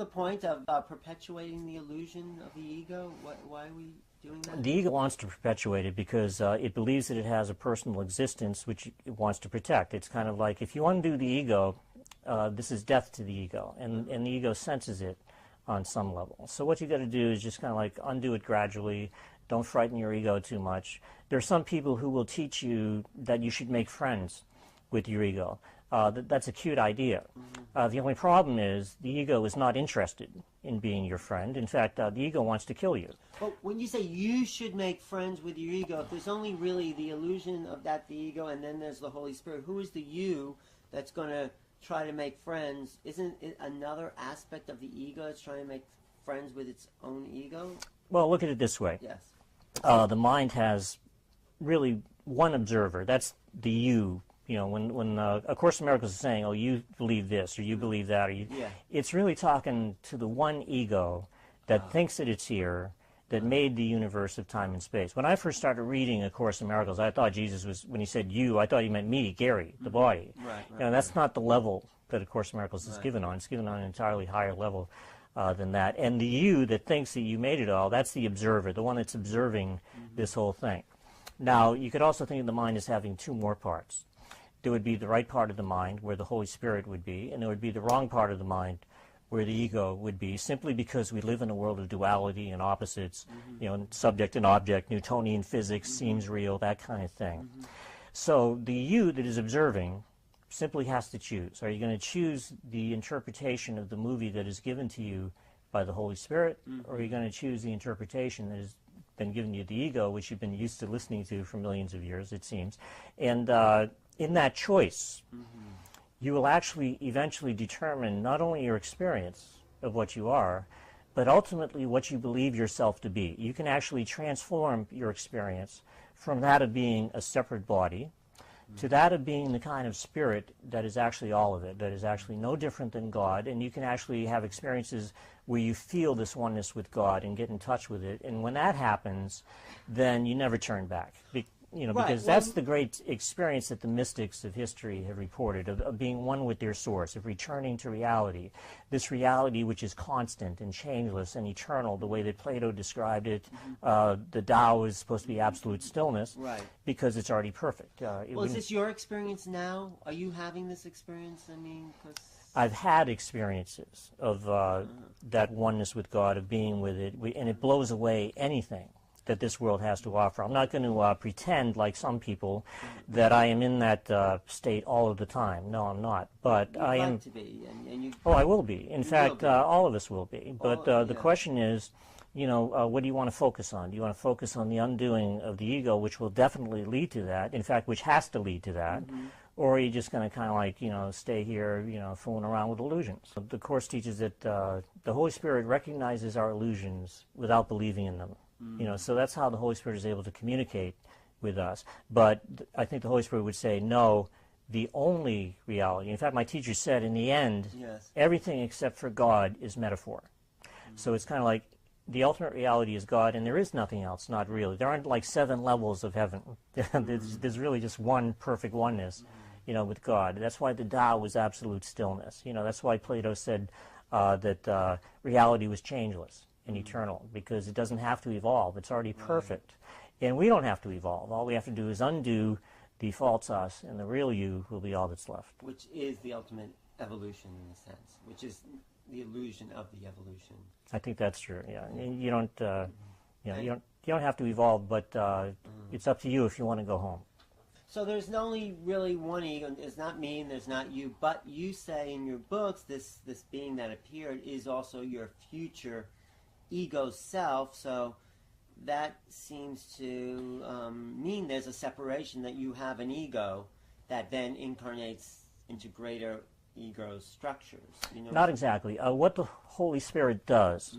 the point of perpetuating the illusion of the ego? Why are we doing that? The ego wants to perpetuate it because it believes that it has a personal existence which it wants to protect. It's kind of like if you undo the ego, this is death to the ego, and the ego senses it on some level. So what you got to do is just kind of like undo it gradually. Don't frighten your ego too much. There are some people who will teach you that you should make friends with your ego. That's a cute idea. The only problem is the ego is not interested in being your friend. In fact, the ego wants to kill you. But when you say you should make friends with your ego, if there's only really the illusion of that, the ego, and then there's the Holy Spirit, who is the you that's going to try to make friends? Isn't it another aspect of the ego that's trying to make friends with its own ego? Well, look at it this way. Yes. The mind has really one observer. That's the you. You know, when A Course in Miracles is saying, oh, you believe this, or you believe that, or it's really talking to the one ego that thinks that it's here, that made the universe of time and space. When I first started reading A Course in Miracles, I thought Jesus was, when he said you, I thought he meant me, Gary, the body. Right. You know, that's not the level that A Course in Miracles is given on. It's given on an entirely higher level than that. And the you that thinks that you made it all, that's the observer, the one that's observing this whole thing. Now, you could also think of the mind as having two more parts. There would be the right part of the mind, where the Holy Spirit would be, and there would be the wrong part of the mind, where the ego would be, simply because we live in a world of duality and opposites, you know, subject and object, Newtonian physics seems real, that kind of thing. So the you that is observing simply has to choose. Are you going to choose the interpretation of the movie that is given to you by the Holy Spirit, or are you going to choose the interpretation that has been given you the ego, which you've been used to listening to for millions of years, it seems? And in that choice, you will actually eventually determine not only your experience of what you are, but ultimately what you believe yourself to be. You can actually transform your experience from that of being a separate body to that of being the kind of spirit that is actually all of it, that is actually no different than God, and you can actually have experiences where you feel this oneness with God and get in touch with it. And when that happens, then you never turn back. You know, because that's the great experience that the mystics of history have reported, of being one with their source, of returning to reality. This reality which is constant and changeless and eternal, the way that Plato described it. The Tao is supposed to be absolute stillness, because it's already perfect. Well, is this your experience now? Are you having this experience? I mean, 'cause I've had experiences of that oneness with God, of being with it, and it blows away anything that this world has to offer. I'm not going to pretend, like some people, that I am in that state all of the time. No, I'm not. But I am. To be, and you, I will be. In fact, all of us will be. But the question is, you know, what do you want to focus on? Do you want to focus on the undoing of the ego, which will definitely lead to that, in fact, which has to lead to that, or are you just going to kind of like, you know, stay here, you know, fooling around with illusions? The Course teaches that the Holy Spirit recognizes our illusions without believing in them. You know, so that's how the Holy Spirit is able to communicate with us. But I think the Holy Spirit would say, no, the only reality. In fact, my teacher said, in the end, everything except for God is metaphor. So it's kind of like the ultimate reality is God, and there is nothing else, not really. There aren't like 7 levels of heaven. There's really just one perfect oneness, you know, with God. That's why the Tao was absolute stillness. You know, that's why Plato said that reality was changeless and eternal, because it doesn't have to evolve. It's already perfect. And we don't have to evolve. All we have to do is undo the false us, and the real you will be all that's left. Which is the ultimate evolution, in a sense, which is the illusion of the evolution. I think that's true, yeah. You don't, you know, you don't have to evolve, but it's up to you if you want to go home. So there's only really one ego. There's not me and there's not you, but you say in your books this being that appeared is also your future ego self, so that seems to mean there's a separation, that you have an ego that then incarnates into greater ego structures. You know? Not exactly. What the Holy Spirit does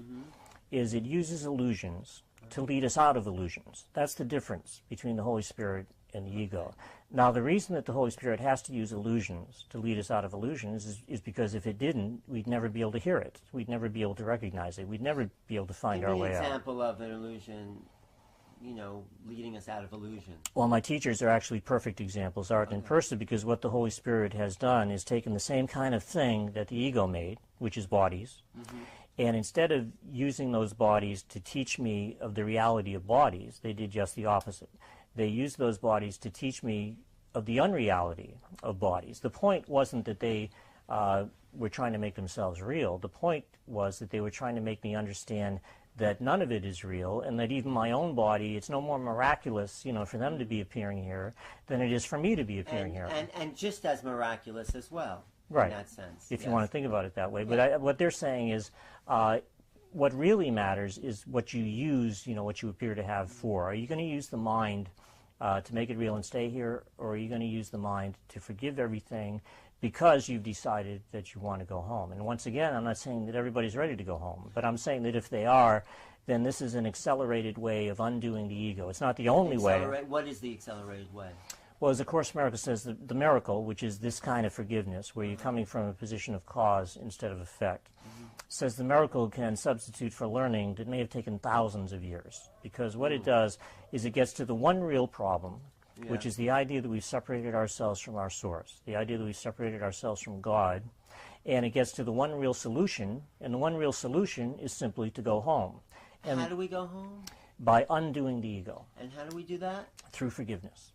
is it uses illusions to lead us out of illusions. That's the difference between the Holy Spirit and the ego. Now, the reason that the Holy Spirit has to use illusions to lead us out of illusions is because if it didn't, we'd never be able to hear it. We'd never be able to recognize it. We'd never be able to find our way out. Give me an example of an illusion leading us out of illusion? Well, my teachers are actually perfect examples, Art and Persa, because what the Holy Spirit has done is taken the same kind of thing that the ego made, which is bodies, and instead of using those bodies to teach me of the reality of bodies, they did just the opposite. They used those bodies to teach me of the unreality of bodies. The point wasn't that they were trying to make themselves real. The point was that they were trying to make me understand that none of it is real, and that even my own body, it's no more miraculous, for them to be appearing here than it is for me to be appearing here. And just as miraculous as well, right, in that sense. If you want to think about it that way. But what they're saying is, what really matters is what you use, what you appear to have for. Are you going to use the mind to make it real and stay here, or are you going to use the mind to forgive everything because you've decided that you want to go home? And once again, I'm not saying that everybody's ready to go home, but I'm saying that if they are, then this is an accelerated way of undoing the ego. It's not the only way. What is the accelerated way? Well, as the Course in Miracles says, the miracle, which is this kind of forgiveness, where you're coming from a position of cause instead of effect, says the miracle can substitute for learning that may have taken thousands of years. Because what it does is it gets to the one real problem, which is the idea that we've separated ourselves from our source, the idea that we've separated ourselves from God, and it gets to the one real solution, and the one real solution is simply to go home. And how do we go home? by undoing the ego. And how do we do that? Through forgiveness.